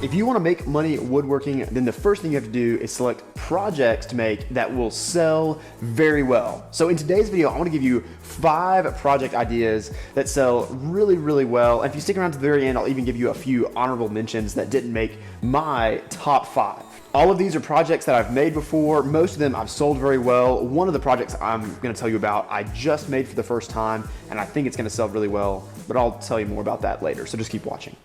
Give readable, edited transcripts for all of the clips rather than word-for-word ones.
If you want to make money woodworking, then the first thing you have to do is select projects to make that will sell very well. So in today's video, I want to give you 5 project ideas that sell really, really well. And if you stick around to the very end, I'll even give you a few honorable mentions that didn't make my top 5. All of these are projects that I've made before. Most of them I've sold very well. One of the projects I'm going to tell you about, I just made for the first time, and I think it's going to sell really well, but I'll tell you more about that later. So just keep watching.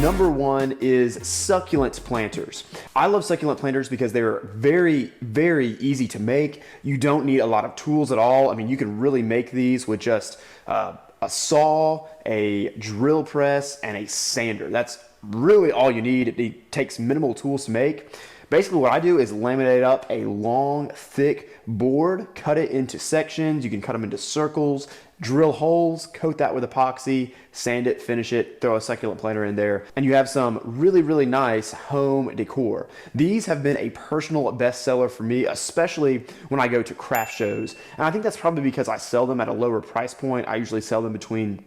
Number 1 is succulent planters. I love succulent planters because they're very, very easy to make. You don't need a lot of tools at all. I mean, you can really make these with just a saw, a drill press, and a sander. That's really all you need. It takes minimal tools to make. Basically what I do is laminate up a long, thick board, cut it into sections. You can cut them into circles, drill holes, coat that with epoxy, sand it, finish it, throw a succulent planter in there, and you have some really, really nice home decor. These have been a personal bestseller for me, especially when I go to craft shows. And I think that's probably because I sell them at a lower price point. I usually sell them between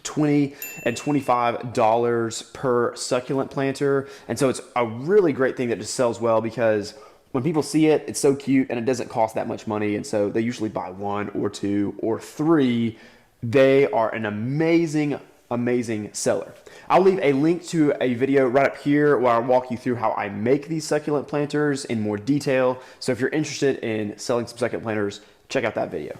$20 and $25 per succulent planter. And so it's a really great thing that just sells well because when people see it, it's so cute and it doesn't cost that much money. And so they usually buy 1 or 2 or 3. They are an amazing, amazing seller. I'll leave a link to a video right up here where I'll walk you through how I make these succulent planters in more detail. So if you're interested in selling some succulent planters, check out that video.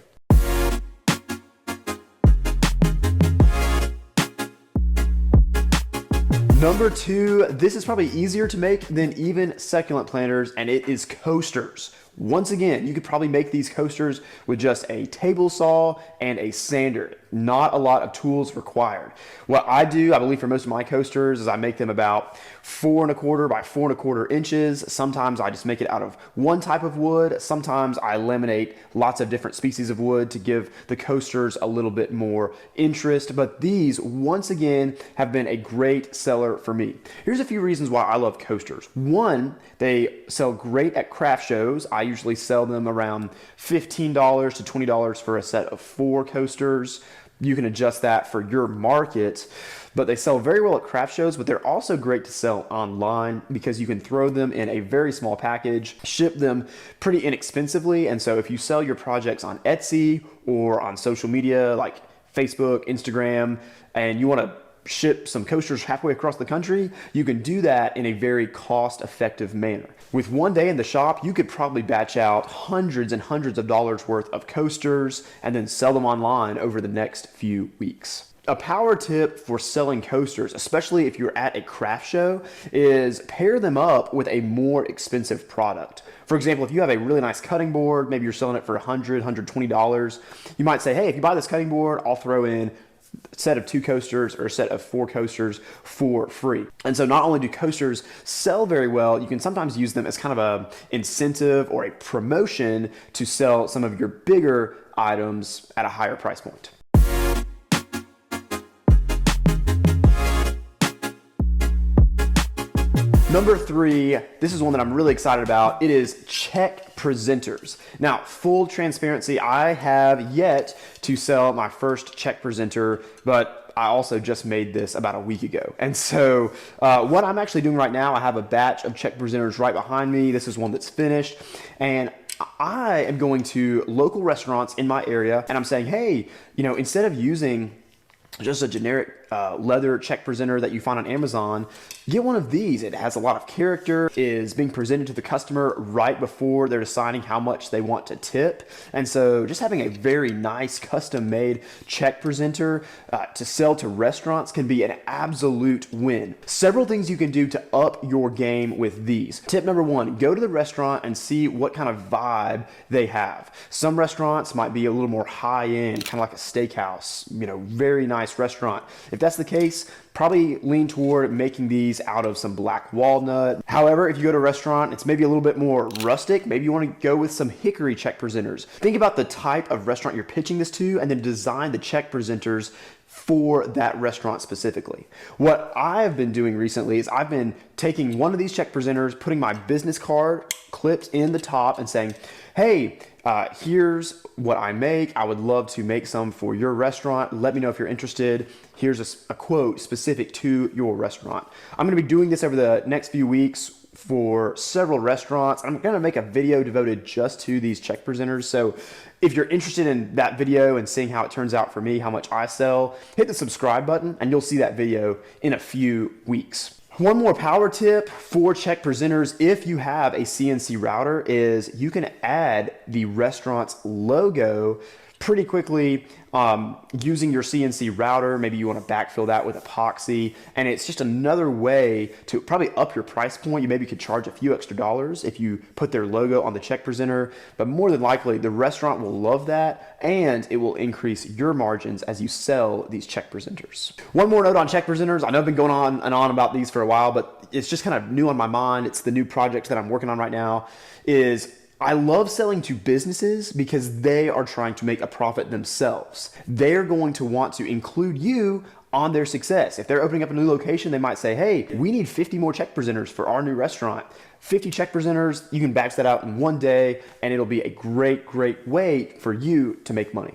Number 2, this is probably easier to make than even succulent planters, and it is coasters. Once again, you could probably make these coasters with just a table saw and a sander. Not a lot of tools required. What I do, I believe for most of my coasters, is I make them about 4 1/4 by 4 1/4 inches. Sometimes I just make it out of one type of wood. Sometimes I laminate lots of different species of wood to give the coasters a little bit more interest. But these, once again, have been a great seller for me. Here's a few reasons why I love coasters. 1, they sell great at craft shows. I usually sell them around $15 to $20 for a set of 4 coasters. You can adjust that for your market, but they sell very well at craft shows, but they're also great to sell online because you can throw them in a very small package, ship them pretty inexpensively. And so if you sell your projects on Etsy or on social media like Facebook, Instagram, and you want to ship some coasters halfway across the country, you can do that in a very cost-effective manner. With one day in the shop, you could probably batch out hundreds and hundreds of dollars worth of coasters and then sell them online over the next few weeks. A power tip for selling coasters, especially if you're at a craft show, is pair them up with a more expensive product. For example, if you have a really nice cutting board, maybe you're selling it for $100, $120, you might say, hey, if you buy this cutting board, I'll throw in a set of 2 coasters or a set of 4 coasters for free. And so not only do coasters sell very well, you can sometimes use them as kind of a incentive or a promotion to sell some of your bigger items at a higher price point. Number 3, this is one that I'm really excited about. It is check presenters. Now, full transparency, I have yet to sell my first check presenter, but I also just made this about a week ago. And so what I'm actually doing right now, I have a batch of check presenters right behind me. This is one that's finished. And I am going to local restaurants in my area and I'm saying, hey, instead of using just a generic leather check presenter that you find on Amazon, get one of these. It has a lot of character, is being presented to the customer right before they're deciding how much they want to tip. And so just having a very nice custom made check presenter to sell to restaurants can be an absolute win. Several things you can do to up your game with these. Tip number 1, go to the restaurant and see what kind of vibe they have. Some restaurants might be a little more high end, kind of like a steakhouse, very nice restaurant. If that's the case, probably lean toward making these out of some black walnut. However, if you go to a restaurant, it's maybe a little bit more rustic. Maybe you want to go with some hickory check presenters. Think about the type of restaurant you're pitching this to and then design the check presenters for that restaurant specifically. What I've been doing recently is I've been taking one of these check presenters, putting my business card clips in the top and saying, hey, here's what I make. I would love to make some for your restaurant. Let me know if you're interested. Here's a quote specific to your restaurant. I'm going to be doing this over the next few weeks for several restaurants. I'm going to make a video devoted just to these check presenters. So if you're interested in that video and seeing how it turns out for me, how much I sell, hit the subscribe button and you'll see that video in a few weeks. One more power tip for check presenters, if you have a CNC router, is you can add the restaurant's logo pretty quickly using your CNC router. Maybe you want to backfill that with epoxy, and it's just another way to probably up your price point. You maybe could charge a few extra dollars if you put their logo on the check presenter, but more than likely the restaurant will love that and it will increase your margins as you sell these check presenters. One more note on check presenters. I know I've been going on and on about these for a while, but it's just kind of new on my mind. It's the new project that I'm working on right now. I love selling to businesses because they are trying to make a profit themselves. They're going to want to include you on their success. If they're opening up a new location, they might say, hey, we need 50 more check presenters for our new restaurant. 50 check presenters, you can batch that out in one day, and it'll be a great, great way for you to make money.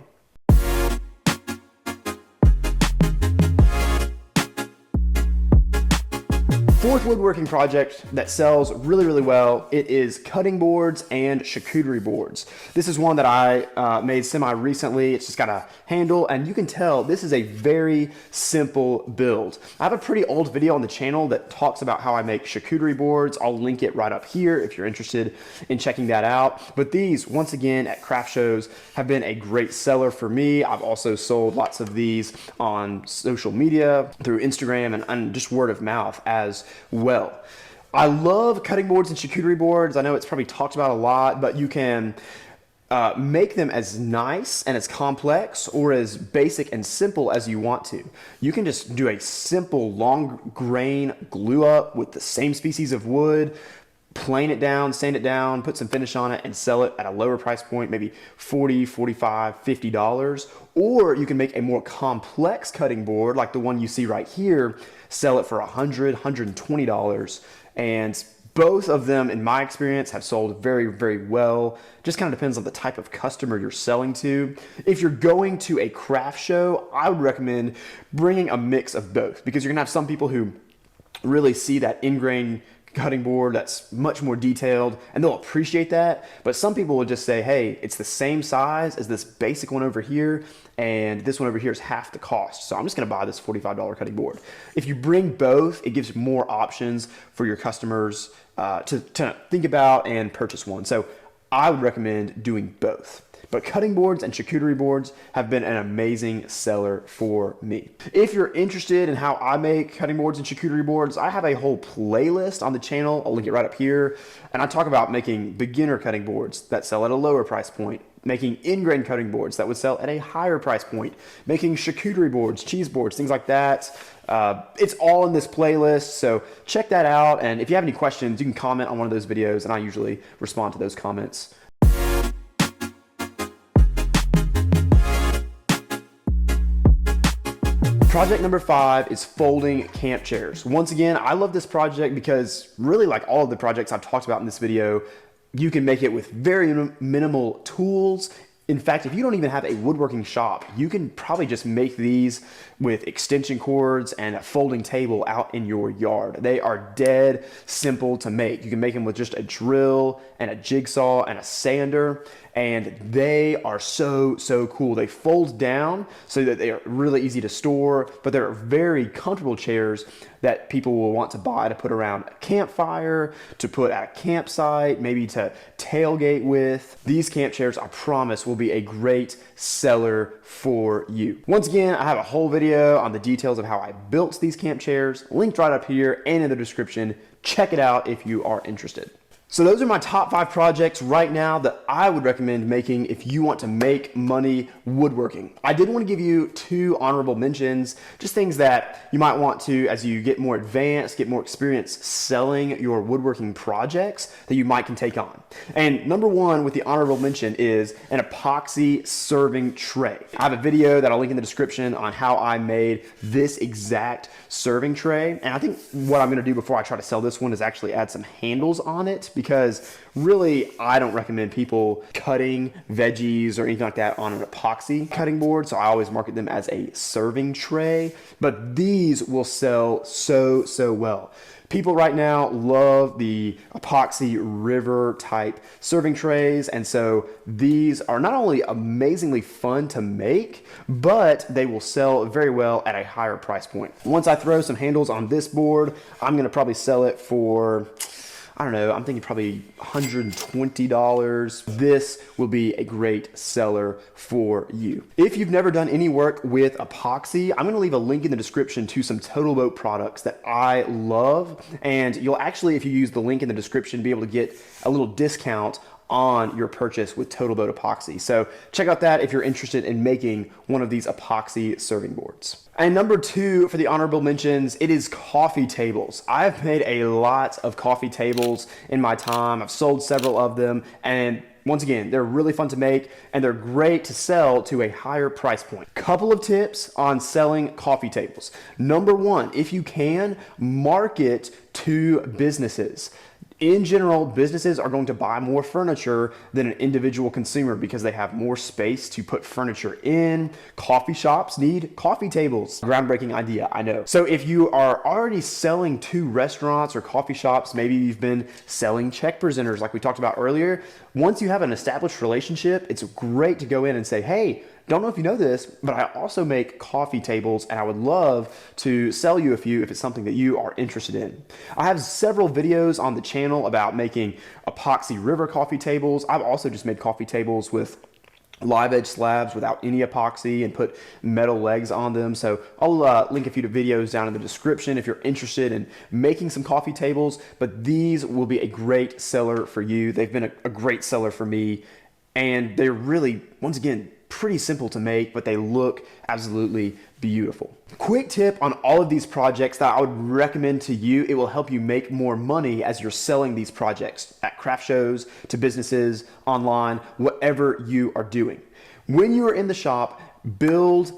Fourth woodworking project that sells really, really well, it is cutting boards and charcuterie boards. This is one that I made semi-recently. It's just got a handle, and you can tell this is a very simple build. I have a pretty old video on the channel that talks about how I make charcuterie boards. I'll link it right up here if you're interested in checking that out. But these, once again, at craft shows have been a great seller for me. I've also sold lots of these on social media, through Instagram, and just word of mouth as well. I love cutting boards and charcuterie boards. I know it's probably talked about a lot, but you can make them as nice and as complex or as basic and simple as you want to. You can just do a simple long grain glue up with the same species of wood, plane it down, sand it down, put some finish on it, and sell it at a lower price point, maybe $40, $45, $50. Or you can make a more complex cutting board like the one you see right here, sell it for $100, $120. And both of them, in my experience, have sold very, very well. Just kind of depends on the type of customer you're selling to. If you're going to a craft show, I would recommend bringing a mix of both, because you're gonna have some people who really see that ingrained cutting board that's much more detailed and they'll appreciate that, but some people will just say, hey, it's the same size as this basic one over here and this one over here is half the cost, so I'm just going to buy this $45 cutting board. If you bring both, it gives more options for your customers to think about and purchase one. So I would recommend doing both. But cutting boards and charcuterie boards have been an amazing seller for me. If you're interested in how I make cutting boards and charcuterie boards, I have a whole playlist on the channel. I'll link it right up here. And I talk about making beginner cutting boards that sell at a lower price point, making in-grain cutting boards that would sell at a higher price point, making charcuterie boards, cheese boards, things like that. It's all in this playlist, so check that out. And if you have any questions, you can comment on one of those videos, and I usually respond to those comments. Project number 5 is folding camp chairs. Once again, I love this project because really, like all of the projects I've talked about in this video, you can make it with very minimal tools. In fact, if you don't even have a woodworking shop, you can probably just make these with extension cords and a folding table out in your yard. They are dead simple to make. You can make them with just a drill and a jigsaw and a sander, and they are so cool. They fold down so that they are really easy to store, but they're very comfortable chairs that people will want to buy to put around a campfire, to put at a campsite, maybe to tailgate with. These camp chairs, I promise, will be a great seller for you. Once again, I have a whole video on the details of how I built these camp chairs, linked right up here and in the description. Check it out if you are interested. So those are my top 5 projects right now that I would recommend making if you want to make money woodworking. I did want to give you 2 honorable mentions, just things that you might want to, as you get more advanced, get more experience selling your woodworking projects, that you might can take on. And number 1 with the honorable mention is an epoxy serving tray. I have a video that I'll link in the description on how I made this exact serving tray. And I think what I'm going to do before I try to sell this one is actually add some handles on it, because really I don't recommend people cutting veggies or anything like that on an epoxy cutting board. So I always market them as a serving tray, but these will sell so well. People right now love the epoxy river type serving trays, and so these are not only amazingly fun to make, but they will sell very well at a higher price point. Once I throw some handles on this board, I'm gonna probably sell it for, I don't know, I'm thinking probably $120. This will be a great seller for you. If you've never done any work with epoxy, I'm gonna leave a link in the description to some TotalBoat products that I love. And you'll actually, if you use the link in the description, be able to get a little discount on your purchase with TotalBoat epoxy. So check out that if you're interested in making one of these epoxy serving boards. And number 2 for the honorable mentions, it is coffee tables. I've made a lot of coffee tables in my time. I've sold several of them, and once again, they're really fun to make and they're great to sell to a higher price point. Couple of tips on selling coffee tables. Number 1, if you can, market to businesses. In general, businesses are going to buy more furniture than an individual consumer because they have more space to put furniture in. Coffee shops need coffee tables. Groundbreaking idea, I know. So if you are already selling to restaurants or coffee shops, maybe you've been selling check presenters like we talked about earlier, once you have an established relationship, it's great to go in and say, hey, don't know if you know this, but I also make coffee tables and I would love to sell you a few if it's something that you are interested in. I have several videos on the channel about making epoxy river coffee tables. I've also just made coffee tables with live edge slabs without any epoxy and put metal legs on them. So I'll link a few videos down in the description if you're interested in making some coffee tables, but these will be a great seller for you. They've been a great seller for me, and they're really, once again, pretty simple to make, but they look absolutely beautiful. Quick tip on all of these projects that I would recommend to you. It will help you make more money as you're selling these projects at craft shows, to businesses, online, whatever you are doing. When you are in the shop, build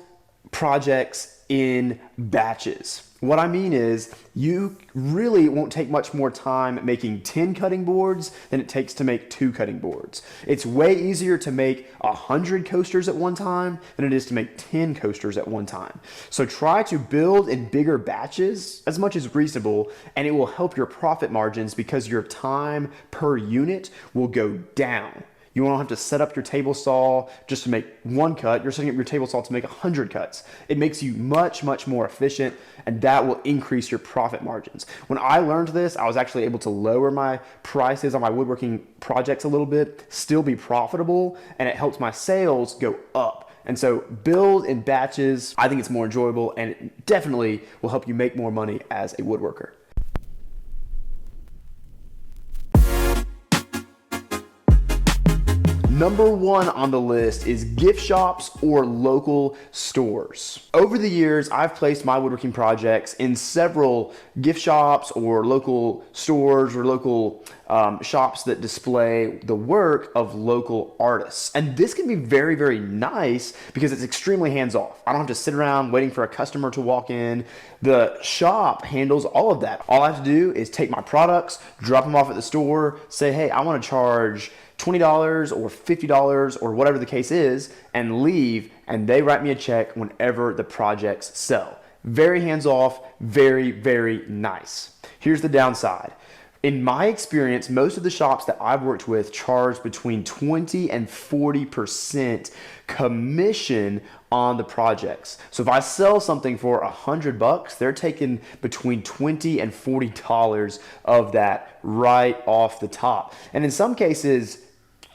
projects in batches. What I mean is you really won't take much more time making 10 cutting boards than it takes to make 2 cutting boards. It's way easier to make 100 coasters at one time than it is to make 10 coasters at one time. So try to build in bigger batches as much as reasonable, and it will help your profit margins because your time per unit will go down. You won't have to set up your table saw just to make 1 cut. You're setting up your table saw to make 100 cuts. It makes you much more efficient, and that will increase your profit margins. When I learned this, I was actually able to lower my prices on my woodworking projects a little bit, still be profitable, and it helps my sales go up. And so build in batches. I think it's more enjoyable, and it definitely will help you make more money as a woodworker. Number 1 on the list is gift shops or local stores. Over the years, I've placed my woodworking projects in several gift shops or local stores or local shops that display the work of local artists. And this can be very nice because it's extremely hands-off. I don't have to sit around waiting for a customer to walk in. The shop handles all of that. All I have to do is take my products, drop them off at the store, say, hey, I want to charge $20 or $50 or whatever the case is, and leave, and they write me a check whenever the projects sell. Very hands-off, very nice. Here's the downside. In my experience, most of the shops that I've worked with charge between 20 and 40% commission on the projects. So if I sell something for $100, they're taking between $20 and $40 of that right off the top. And in some cases,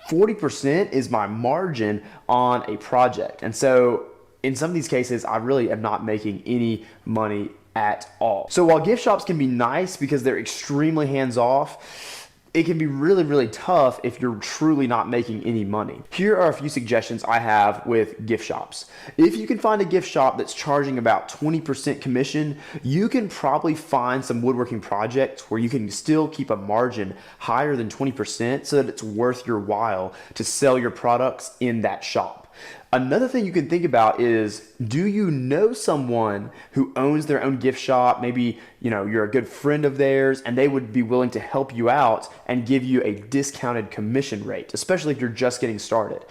40% is my margin on a project. And so in some of these cases, I really am not making any money at all. So while gift shops can be nice because they're extremely hands-off, it can be really tough if you're truly not making any money. Here are a few suggestions I have with gift shops. If you can find a gift shop that's charging about 20% commission, you can probably find some woodworking projects where you can still keep a margin higher than 20% so that it's worth your while to sell your products in that shop. Another thing you can think about is, do you know someone who owns their own gift shop? Maybe, you're a good friend of theirs and they would be willing to help you out and give you a discounted commission rate, especially if you're just getting started.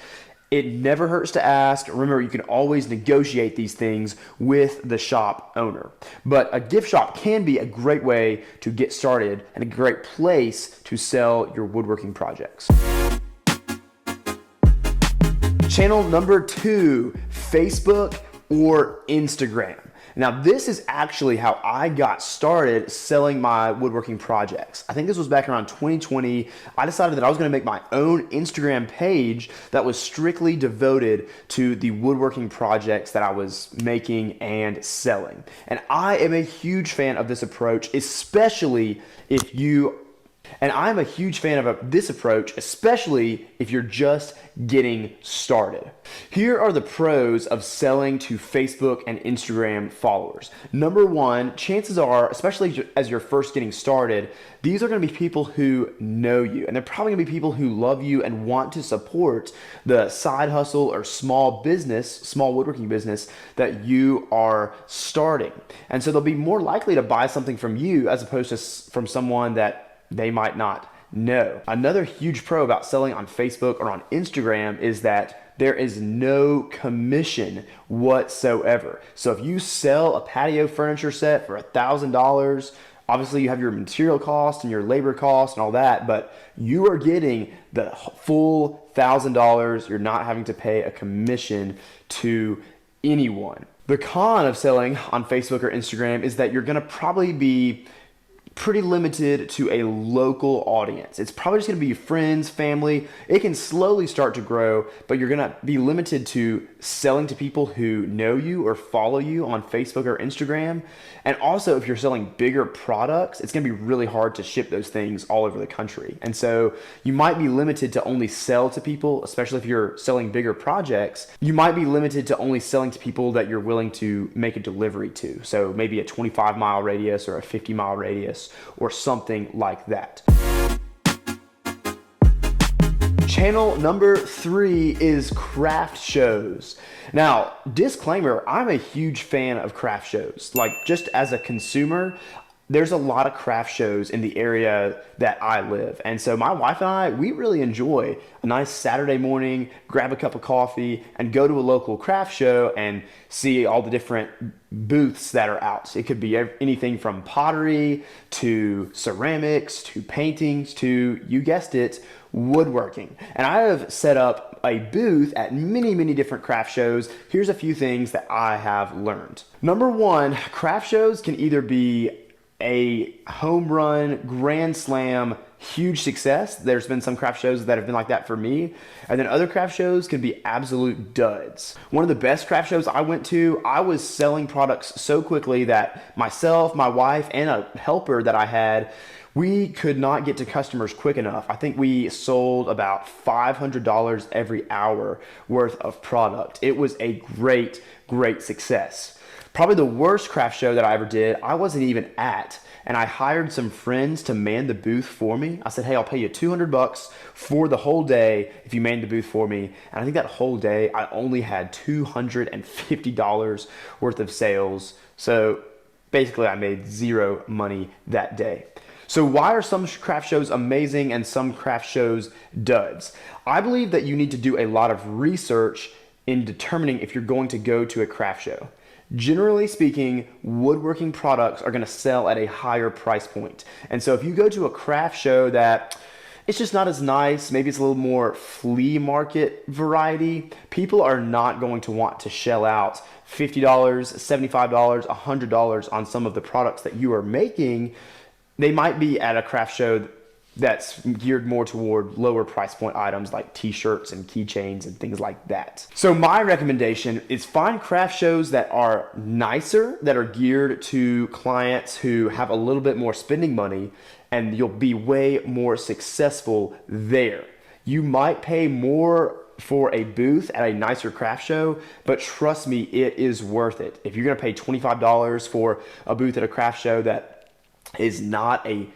It never hurts to ask. Remember, you can always negotiate these things with the shop owner. But a gift shop can be a great way to get started and a great place to sell your woodworking projects. Channel number 2, Facebook or Instagram. Now, this is actually how I got started selling my woodworking projects. I think this was back around 2020. I decided that I was going to make my own Instagram page that was strictly devoted to the woodworking projects that I was making and selling. And I am a huge fan of this approach, especially if you're just getting started. Here are the pros of selling to Facebook and Instagram followers. Number one, chances are, especially as you're first getting started, these are going to be people who know you, and they're probably going to be people who love you and want to support the side hustle or small woodworking business that you are starting. And so they'll be more likely to buy something from you as opposed to from someone that they might not know. Another huge pro about selling on Facebook or on Instagram is that there is no commission whatsoever. So if you sell a patio furniture set for $1,000, obviously you have your material cost and your labor cost and all that, but you are getting the full $1,000. You're not having to pay a commission to anyone. The con of selling on Facebook or Instagram is that you're going to probably be pretty limited to a local audience. It's probably just going to be friends, family. It can slowly start to grow, but you're going to be limited to selling to people who know you or follow you on Facebook or Instagram. And also, if you're selling bigger products, it's going to be really hard to ship those things all over the country. And so you might be limited to only sell to people, especially if you're selling bigger projects. You might be limited to only selling to people that you're willing to make a delivery to. So maybe a 25-mile radius or a 50-mile radius, or something like that. Channel number 3 is craft shows. Now, disclaimer, I'm a huge fan of craft shows. Like, just as a consumer, there's a lot of craft shows in the area that I live. And so my wife and I, we really enjoy a nice Saturday morning, grab a cup of coffee, and go to a local craft show and see all the different booths that are out. It could be anything from pottery to ceramics to paintings to, you guessed it, woodworking. And I have set up a booth at many different craft shows. Here's a few things that I have learned. Number one, craft shows can either be a home run, grand slam, huge success. There's been some craft shows that have been like that for me. And then other craft shows can be absolute duds. One of the best craft shows I went to, I was selling products so quickly that myself, my wife, and a helper that I had, we could not get to customers quick enough. I think we sold about $500 every hour worth of product. It was a great success. Probably the worst craft show that I ever did, I wasn't even at, and I hired some friends to man the booth for me. I said, hey, I'll pay you $200 for the whole day if you man the booth for me. And I think that whole day I only had $250 worth of sales. So basically I made zero money that day. So why are some craft shows amazing and some craft shows duds? I believe that you need to do a lot of research in determining if you're going to go to a craft show. Generally speaking, woodworking products are going to sell at a higher price point. And so if you go to a craft show that it's just not as nice, maybe it's a little more flea market variety, people are not going to want to shell out $50, $75, $100 on some of the products that you are making. They might be at a craft show that's geared more toward lower price point items like t-shirts and keychains and things like that. So my recommendation is find craft shows that are nicer, that are geared to clients who have a little bit more spending money, and you'll be way more successful there. You might pay more for a booth at a nicer craft show, but trust me, it is worth it. If you're gonna pay $25 for a booth at a craft show that is not a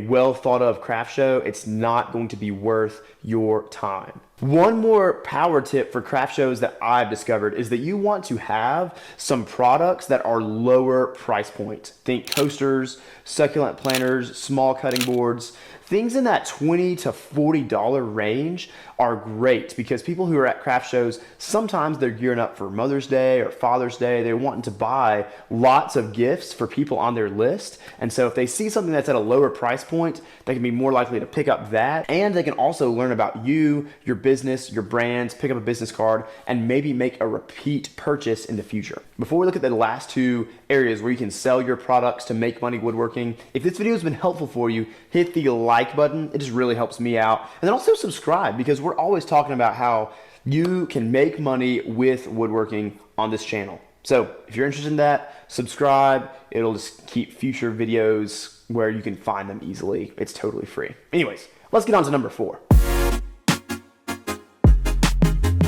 well thought of craft show, it's not going to be worth your time. One more power tip for craft shows that I've discovered is that you want to have some products that are lower price point. Think coasters, succulent planters, small cutting boards. Things in that $20 to $40 range are great because people who are at craft shows, sometimes they're gearing up for Mother's Day or Father's Day. They're wanting to buy lots of gifts for people on their list. And so if they see something that's at a lower price point, they can be more likely to pick up that. And they can also learn about you, your business, your brands, pick up a business card, and maybe make a repeat purchase in the future. Before we look at the last two areas where you can sell your products to make money woodworking, if this video has been helpful for you, hit the like button. It just really helps me out. And then also subscribe, because we're always talking about how you can make money with woodworking on this channel. So if you're interested in that, subscribe. It'll just keep future videos where you can find them easily. It's totally free. Anyways, let's get on to number 4.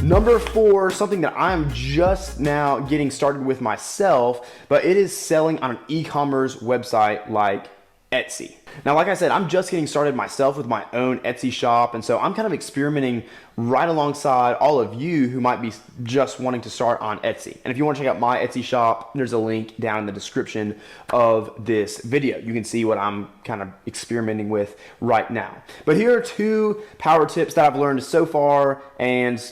Number 4, something that I'm just now getting started with myself, but it is selling on an e-commerce website like Etsy. Now, like I said, I'm just getting started myself with my own Etsy shop, and so I'm kind of experimenting right alongside all of you who might be just wanting to start on Etsy. And if you want to check out my Etsy shop, there's a link down in the description of this video. You can see what I'm kind of experimenting with right now. But here are 2 power tips that I've learned so far, and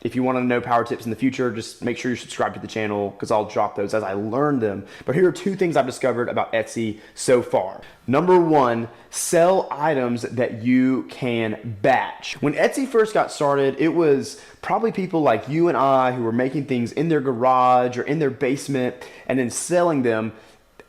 if you want to know power tips in the future, just make sure you subscribe to the channel because I'll drop those as I learn them. But here are 2 things I've discovered about Etsy so far. Number 1, sell items that you can batch. When Etsy first got started, it was probably people like you and I who were making things in their garage or in their basement and then selling them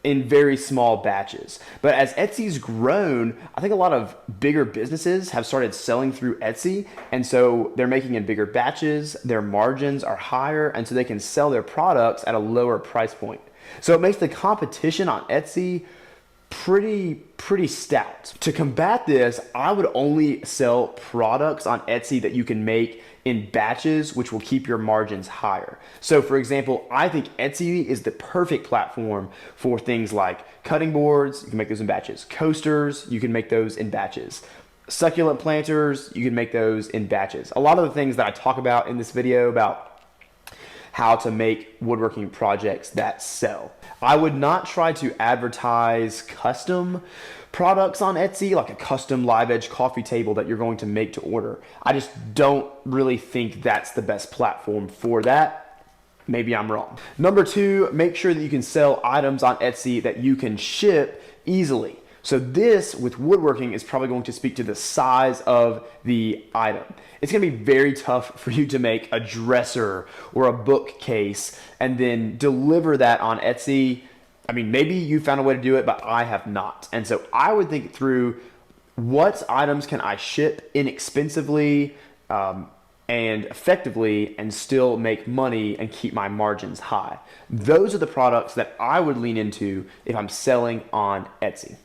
in very small batches. But as Etsy's grown, I think a lot of bigger businesses have started selling through Etsy, and so they're making in bigger batches, their margins are higher, and so they can sell their products at a lower price point. So it makes the competition on Etsy pretty stout. To combat this, I would only sell products on Etsy that you can make in batches, which will keep your margins higher. So for example, I think Etsy is the perfect platform for things like cutting boards. You can make those in batches. Coasters, you can make those in batches. Succulent planters, you can make those in batches. A lot of the things that I talk about in this video about how to make woodworking projects that sell. I would not try to advertise custom products on Etsy, like a custom live edge coffee table that you're going to make to order. I just don't really think that's the best platform for that. Maybe I'm wrong. Number 2, make sure that you can sell items on Etsy that you can ship easily. So this, with woodworking, is probably going to speak to the size of the item. It's gonna be very tough for you to make a dresser or a bookcase and then deliver that on Etsy. I mean, maybe you found a way to do it, but I have not. And so I would think through what items can I ship inexpensively and effectively and still make money and keep my margins high. Those are the products that I would lean into if I'm selling on Etsy.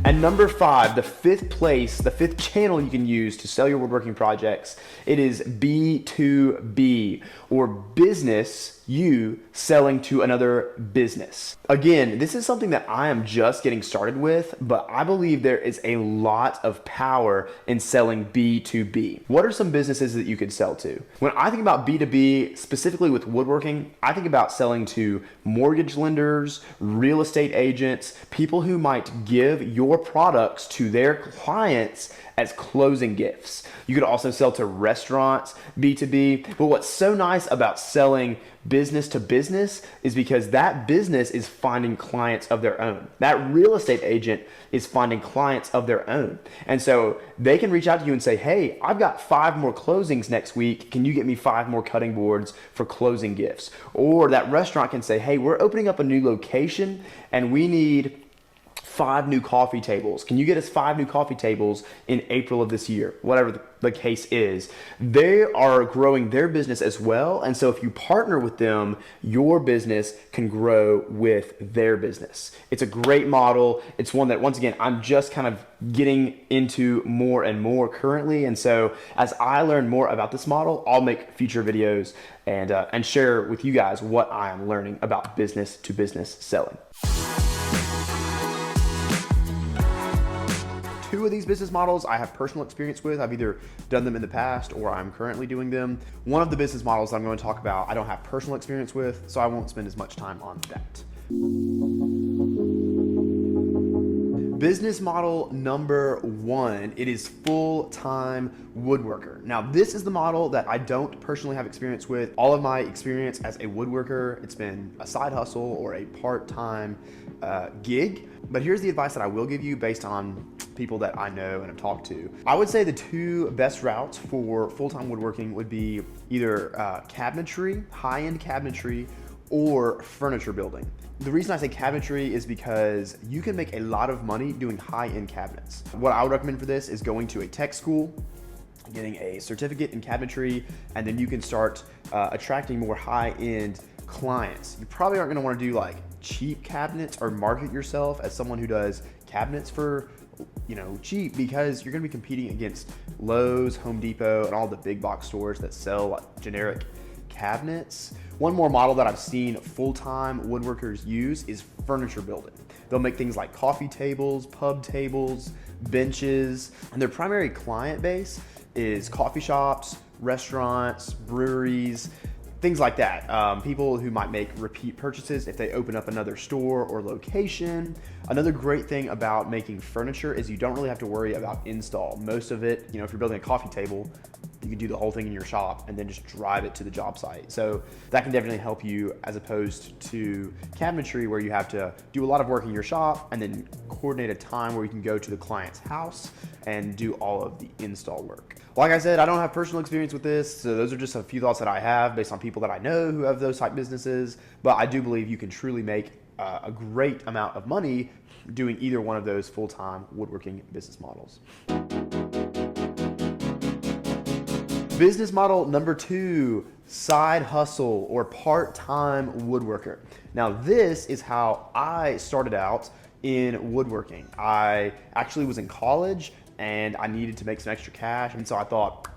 And number 5, the 5th place, the 5th channel you can use to sell your woodworking projects, it is B2B, or business, you selling to another business. Again, this is something that I am just getting started with, but I believe there is a lot of power in selling B2B. What are some businesses that you could sell to? When I think about B2B, specifically with woodworking, I think about selling to mortgage lenders, real estate agents, people who might give your products to their clients as closing gifts. You could also sell to restaurants, B2B. But what's so nice about selling business to business is because that business is finding clients of their own. That real estate agent is finding clients of their own. And so they can reach out to you and say, hey, I've got 5 more closings next week. Can you get me 5 more cutting boards for closing gifts? Or that restaurant can say, hey, we're opening up a new location and we need 5 new coffee tables. Can you get us 5 new coffee tables in April of this year? Whatever the case is. They are growing their business as well. And so if you partner with them, your business can grow with their business. It's a great model. It's one that, once again, I'm just kind of getting into more and more currently. And so as I learn more about this model, I'll make future videos and share with you guys what I am learning about business to business selling. 2 2 of these business models I have personal experience with. I've either done them in the past or I'm currently doing them. One of the business models that I'm going to talk about, I don't have personal experience with, so I won't spend as much time on that. Business model number 1, it is full-time woodworker. Now, this is the model that I don't personally have experience with. All of my experience as a woodworker, it's been a side hustle or a part-time gig. But here's the advice that I will give you based on people that I know and have talked to. I would say the 2 best routes for full-time woodworking would be either cabinetry, high-end cabinetry, or furniture building. The reason I say cabinetry is because you can make a lot of money doing high-end cabinets. What I would recommend for this is going to a tech school, getting a certificate in cabinetry, and then you can start attracting more high-end clients. You probably aren't gonna wanna do like cheap cabinets or market yourself as someone who does cabinets for cheap, because you're gonna be competing against Lowe's, Home Depot, and all the big box stores that sell like generic cabinets. One more model that I've seen full-time woodworkers use is furniture building. They'll make things like coffee tables, pub tables, benches, and their primary client base is coffee shops, restaurants, breweries, things like that. People who might make repeat purchases if they open up another store or location. Another great thing about making furniture is you don't really have to worry about install. Most of it, if you're building a coffee table, you can do the whole thing in your shop and then just drive it to the job site. So that can definitely help you, as opposed to cabinetry where you have to do a lot of work in your shop and then coordinate a time where you can go to the client's house and do all of the install work. Like I said, I don't have personal experience with this, so those are just a few thoughts that I have based on people that I know who have those type businesses, but I do believe you can truly make a great amount of money doing either one of those full-time woodworking business models. Business model number 2, side hustle or part-time woodworker. Now, this is how I started out in woodworking. I actually was in college and I needed to make some extra cash. And so I thought,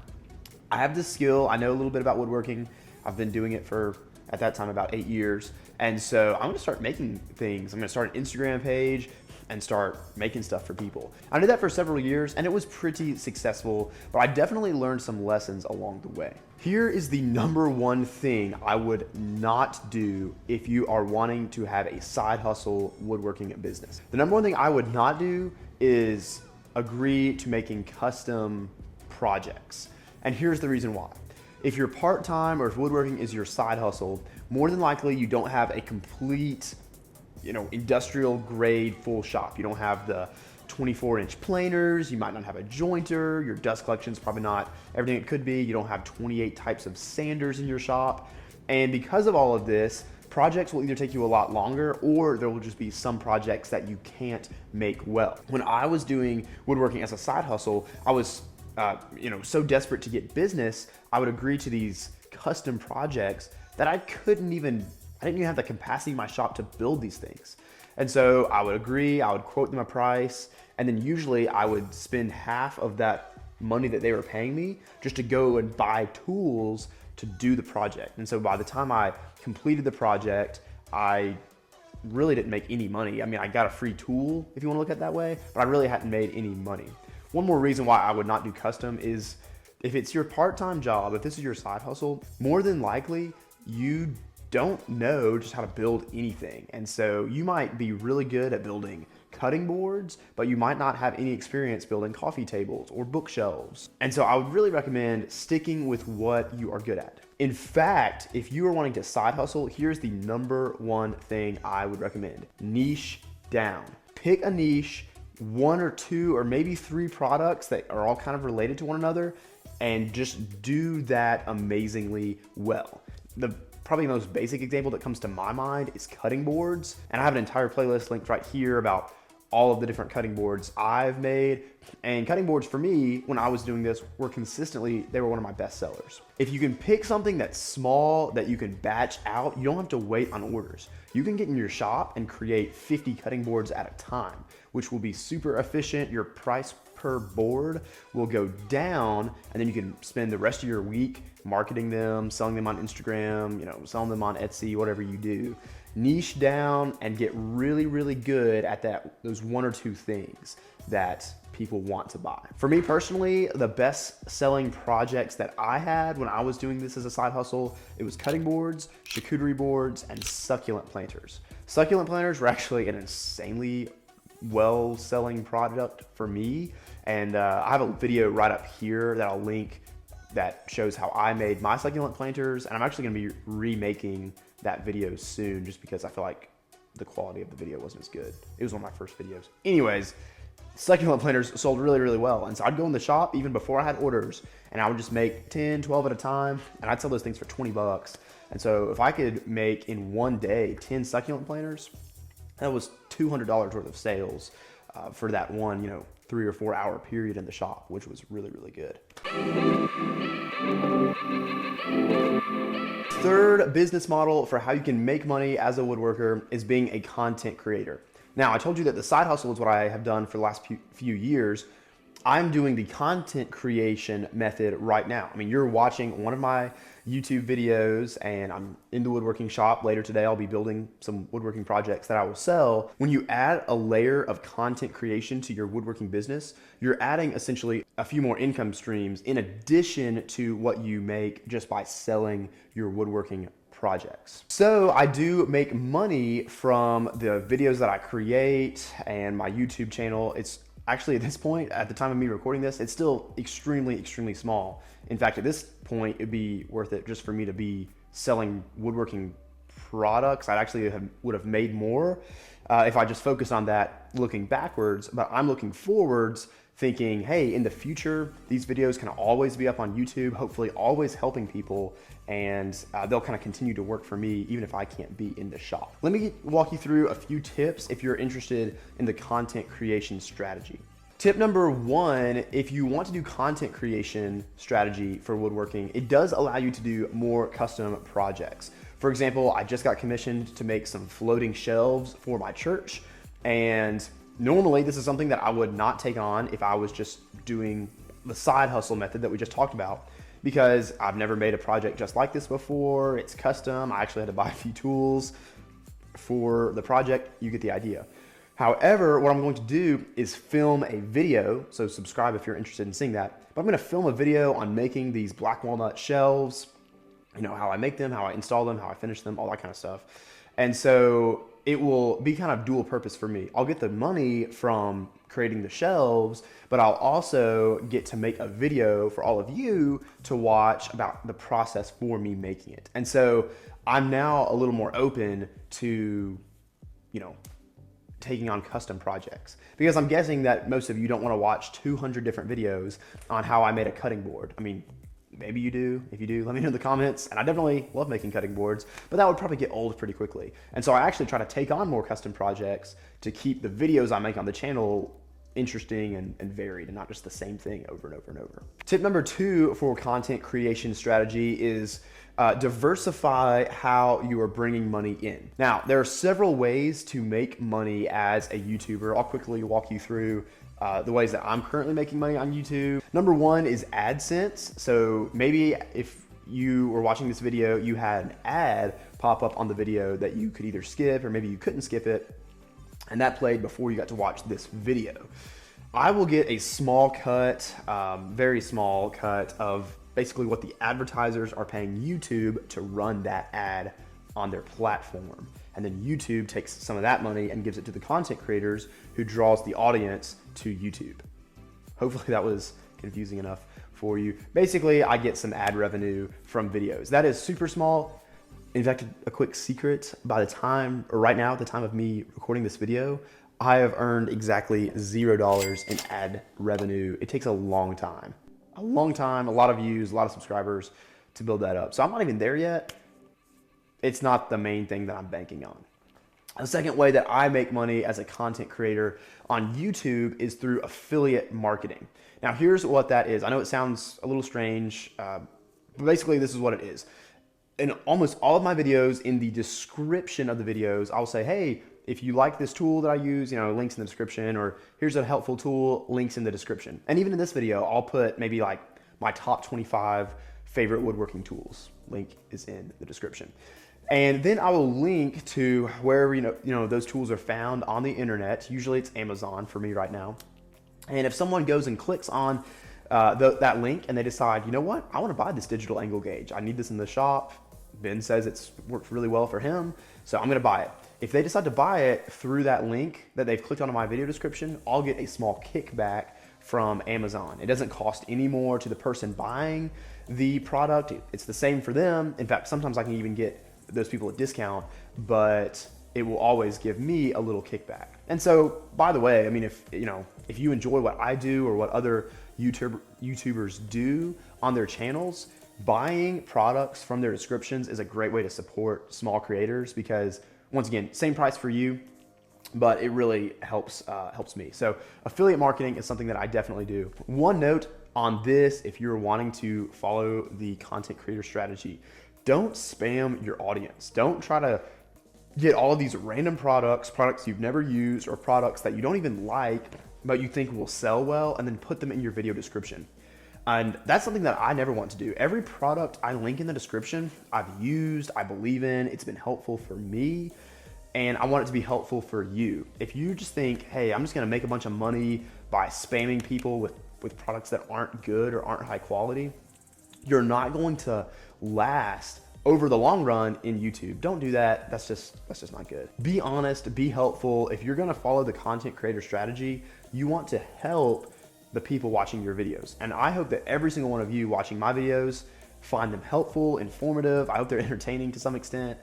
I have this skill. I know a little bit about woodworking. I've been doing it for, at that time, about 8 years. And so I'm gonna start making things. I'm gonna start an Instagram page and start making stuff for people. I did that for several years and it was pretty successful, but I definitely learned some lessons along the way. Here is the number 1 thing I would not do if you are wanting to have a side hustle woodworking business. The number 1 thing I would not do is agree to making custom projects. And here's the reason why. If you're part-time or if woodworking is your side hustle, more than likely you don't have a complete industrial grade full shop. You don't have the 24-inch planers, you might not have a jointer, your dust collection is probably not everything it could be, you don't have 28 types of sanders in your shop. And because of all of this, projects will either take you a lot longer or there will just be some projects that you can't make well. When I was doing woodworking as a side hustle, I was so desperate to get business, I would agree to these custom projects that I didn't even have the capacity in my shop to build these things. And so I would agree, I would quote them a price, and then usually I would spend half of that money that they were paying me just to go and buy tools to do the project. And so by the time I completed the project, I really didn't make any money. I mean, I got a free tool if you want to look at it that way, but I really hadn't made any money. One more reason why I would not do custom is if it's your part-time job, if this is your side hustle, more than likely you don't know just how to build anything. And so you might be really good at building cutting boards, but you might not have any experience building coffee tables or bookshelves. And so I would really recommend sticking with what you are good at. In fact, if you are wanting to side hustle, here's the number 1 thing I would recommend. Niche down. Pick a niche, 1 or 2 or maybe 3 products that are all kind of related to one another, and just do that amazingly well. The probably most basic example that comes to my mind is cutting boards. And I have an entire playlist linked right here about all of the different cutting boards I've made. And cutting boards for me, when I was doing this, they were one of my best sellers. If you can pick something that's small that you can batch out, you don't have to wait on orders. You can get in your shop and create 50 cutting boards at a time, which will be super efficient. Your price per board will go down, and then you can spend the rest of your week marketing them, selling them on Instagram, selling them on Etsy, whatever you do. Niche down and get really, really good at those 1 or 2 things that people want to buy. For me personally, the best selling projects that I had when I was doing this as a side hustle, it was cutting boards, charcuterie boards, and succulent planters. Succulent planters were actually an insanely well-selling product for me, and I have a video right up here that I'll link that shows how I made my succulent planters, and I'm actually going to be remaking that video soon just because I feel like the quality of the video wasn't as good. It was one of my first videos. Anyways, succulent planters sold really, really well, and so I'd go in the shop even before I had orders, and I would just make 10, 12 at a time, and I'd sell those things for 20 bucks. And so if I could make in one day 10 succulent planters, that was $200 worth of sales for that one, 3 or 4 hour period in the shop, which was really, really good. Third business model for how you can make money as a woodworker is being a content creator. Now, I told you that the side hustle is what I have done for the last few years. I'm doing the content creation method right now. I mean, you're watching one of my YouTube videos, and I'm in the woodworking shop. Later today, I'll be building some woodworking projects that I will sell. When you add a layer of content creation to your woodworking business, you're adding essentially a few more income streams in addition to what you make just by selling your woodworking projects. So I do make money from the videos that I create and my YouTube channel. It's actually, at this point, at the time of me recording this, it's still extremely, extremely small. In fact, at this point, it'd be worth it just for me to be selling woodworking products. I actually would have made more if I just focused on that looking backwards, but I'm looking forwards thinking, hey, in the future, these videos can always be up on YouTube, hopefully always helping people, and they'll kind of continue to work for me even if I can't be in the shop. Let me walk you through a few tips if you're interested in the content creation strategy. Tip number one, if you want to do content creation strategy for woodworking, it does allow you to do more custom projects. For example, I just got commissioned to make some floating shelves for my church, and normally this is something that I would not take on if I was just doing the side hustle method that we just talked about, because I've never made a project just like this before. It's custom. I actually had to buy a few tools for the project. You get the idea. However, what I'm going to do is film a video, so subscribe if you're interested in seeing that, but I'm gonna film a video on making these black walnut shelves, how I make them, how I install them, how I finish them, all that kind of stuff. And so it will be kind of dual purpose for me. I'll get the money from creating the shelves, but I'll also get to make a video for all of you to watch about the process for me making it. And so I'm now a little more open to, taking on custom projects, because I'm guessing that most of you don't want to watch 200 different videos on how I made a cutting board. I mean, maybe you do. If you do, let me know in the comments. And I definitely love making cutting boards, but that would probably get old pretty quickly. And so I actually try to take on more custom projects to keep the videos I make on the channel interesting and varied, and not just the same thing over and over and over. Tip number two for content creation strategy is diversify how you are bringing money in. Now, there are several ways to make money as a YouTuber. I'll quickly walk you through the ways that I'm currently making money on YouTube. Number one is AdSense. So maybe if you were watching this video, you had an ad pop up on the video that you could either skip, or maybe you couldn't skip it, and that played before you got to watch this video. I will get a small cut, very small cut of basically what the advertisers are paying YouTube to run that ad on their platform. And then YouTube takes some of that money and gives it to the content creators, who draws the audience to YouTube. Hopefully that was confusing enough for you. Basically, I get some ad revenue from videos. That is super small. In fact, a quick secret, right now, at the time of me recording this video, I have earned exactly $0 in ad revenue. It takes a long time, a lot of views, a lot of subscribers to build that up. So I'm not even there yet. It's not the main thing that I'm banking on. The second way that I make money as a content creator on YouTube is through affiliate marketing. Now, here's what that is. I know it sounds a little strange, but basically this is what it is. In almost all of my videos, in the description of the videos, I'll say, hey, if you like this tool that I use, links in the description, or here's a helpful tool, links in the description. And even in this video, I'll put maybe like my top 25 favorite woodworking tools. Link is in the description. And then I will link to wherever those tools are found on the internet. Usually it's Amazon for me right now. And if someone goes and clicks on that link and they decide, you know what, I want to buy this digital angle gauge. I need this in the shop. Ben says it's worked really well for him, so I'm going to buy it. If they decide to buy it through that link that they've clicked on in my video description, I'll get a small kickback from Amazon. It doesn't cost any more to the person buying the product. It's the same for them. In fact, sometimes I can even get those people a discount, but it will always give me a little kickback. And so, by the way, I mean, if you enjoy what I do or what other YouTubers do on their channels, buying products from their descriptions is a great way to support small creators, because once again, same price for you, but it really helps me. So affiliate marketing is something that I definitely do. One note on this, if you're wanting to follow the content creator strategy, don't spam your audience. Don't try to get all of these random products you've never used, or products that you don't even like, but you think will sell well, and then put them in your video description. And that's something that I never want to do. Every product I link in the description, I've used, I believe in, it's been helpful for me, and I want it to be helpful for you. If you just think, hey, I'm just gonna make a bunch of money by spamming people with products that aren't good or aren't high quality, you're not going to last over the long run in YouTube. Don't do that. That's just not good. Be honest, be helpful. If you're gonna follow the content creator strategy, you want to help the people watching your videos. And I hope that every single one of you watching my videos find them helpful, informative. I hope they're entertaining to some extent.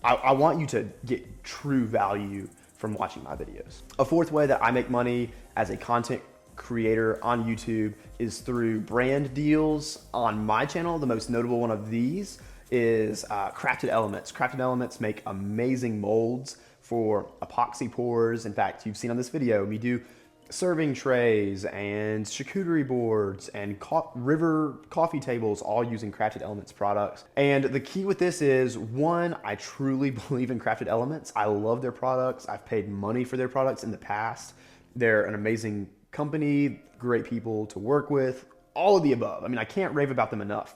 I want you to get true value from watching my videos. A fourth way that I make money as a content creator on YouTube is through brand deals on my channel. The most notable one of these is Crafted Elements. Crafted Elements make amazing molds for epoxy pours. In fact, you've seen on this video me do serving trays and charcuterie boards and river coffee tables, all using Crafted Elements products. And the key with this is, one, I truly believe in Crafted Elements. I love their products. I've paid money for their products in the past. They're an amazing company, great people to work with, all of the above. I mean, I can't rave about them enough.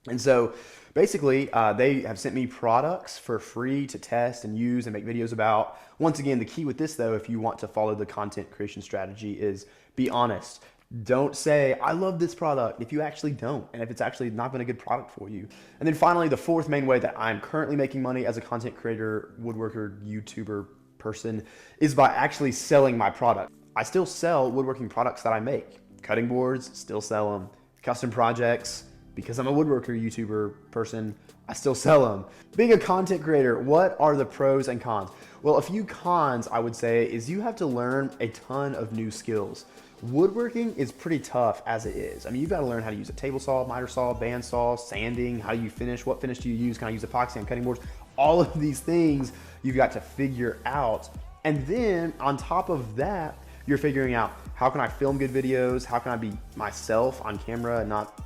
And so basically, they have sent me products for free to test and use and make videos about. Once again, the key with this though, if you want to follow the content creation strategy, is be honest. Don't say, I love this product, if you actually don't, and if it's actually not been a good product for you. And then finally, the fourth main way that I'm currently making money as a content creator, woodworker, YouTuber person, is by actually selling my product. I still sell woodworking products that I make. Cutting boards, still sell them. Custom projects, because I'm a woodworker YouTuber person, I still sell them. Being a content creator, what are the pros and cons? Well, a few cons I would say is you have to learn a ton of new skills. Woodworking is pretty tough as it is. I mean, you've got to learn how to use a table saw, miter saw, bandsaw, sanding, how you finish, what finish do you use, can I use epoxy on cutting boards? All of these things you've got to figure out. And then on top of that, you're figuring out, how can I film good videos? How can I be myself on camera and not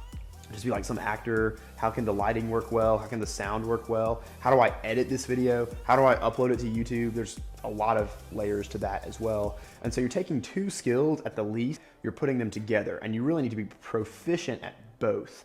just be like some actor? How can the lighting work well? How can the sound work well? How do I edit this video? How do I upload it to YouTube? There's a lot of layers to that as well. And so you're taking two skills at the least, you're putting them together, and you really need to be proficient at both.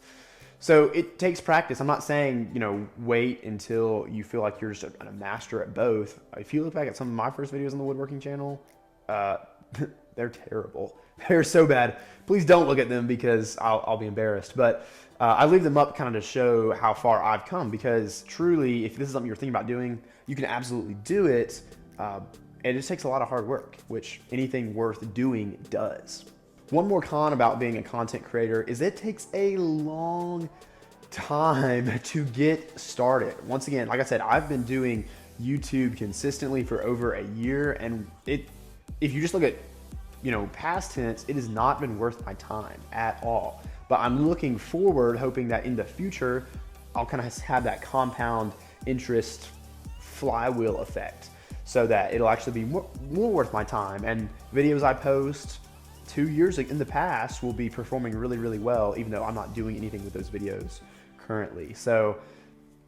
So it takes practice. I'm not saying, wait until you feel like you're just a master at both. If you look back at some of my first videos on the woodworking channel, they're terrible. They're so bad. Please don't look at them, because I'll be embarrassed. But I leave them up kind of to show how far I've come, because truly, if this is something you're thinking about doing, you can absolutely do it. It just takes a lot of hard work, which anything worth doing does. One more con about being a content creator is it takes a long time to get started. Once again, like I said, I've been doing YouTube consistently for over a year, and if you just look at past tense, it has not been worth my time at all. But I'm looking forward, hoping that in the future, I'll kind of have that compound interest flywheel effect, so that it'll actually be more worth my time. And videos I post 2 years in the past will be performing really, really well, even though I'm not doing anything with those videos currently. So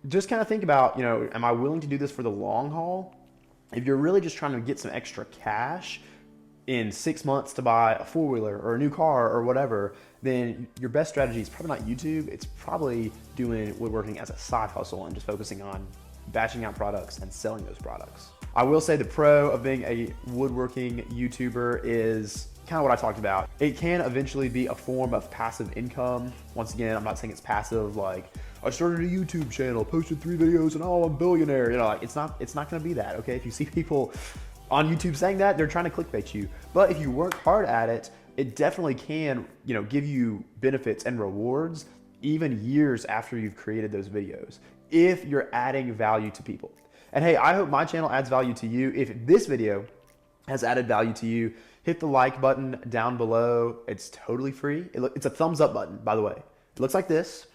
just kind of think about, am I willing to do this for the long haul? If you're really just trying to get some extra cash in 6 months to buy a four-wheeler or a new car or whatever, then your best strategy is probably not YouTube. It's probably doing woodworking as a side hustle and just focusing on batching out products and selling those products. I will say the pro of being a woodworking YouTuber is kind of what I talked about. It can eventually be a form of passive income. Once again, I'm not saying it's passive, like I started a YouTube channel, posted 3 videos, and oh, I'm a billionaire. You know, like it's not gonna be that, okay? If you see people on YouTube saying that, they're trying to clickbait you. But if you work hard at it, it definitely can, you know, give you benefits and rewards even years after you've created those videos, if you're adding value to people. And hey, I hope my channel adds value to you. If this video has added value to you, hit the like button down below. It's totally free. It's a thumbs up button, by the way. It looks like this.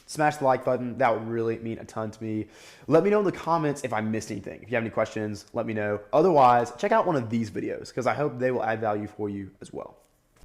Smash the like button. That would really mean a ton to me. Let me know in the comments if I missed anything. If you have any questions, let me know. Otherwise, check out one of these videos because I hope they will add value for you as well.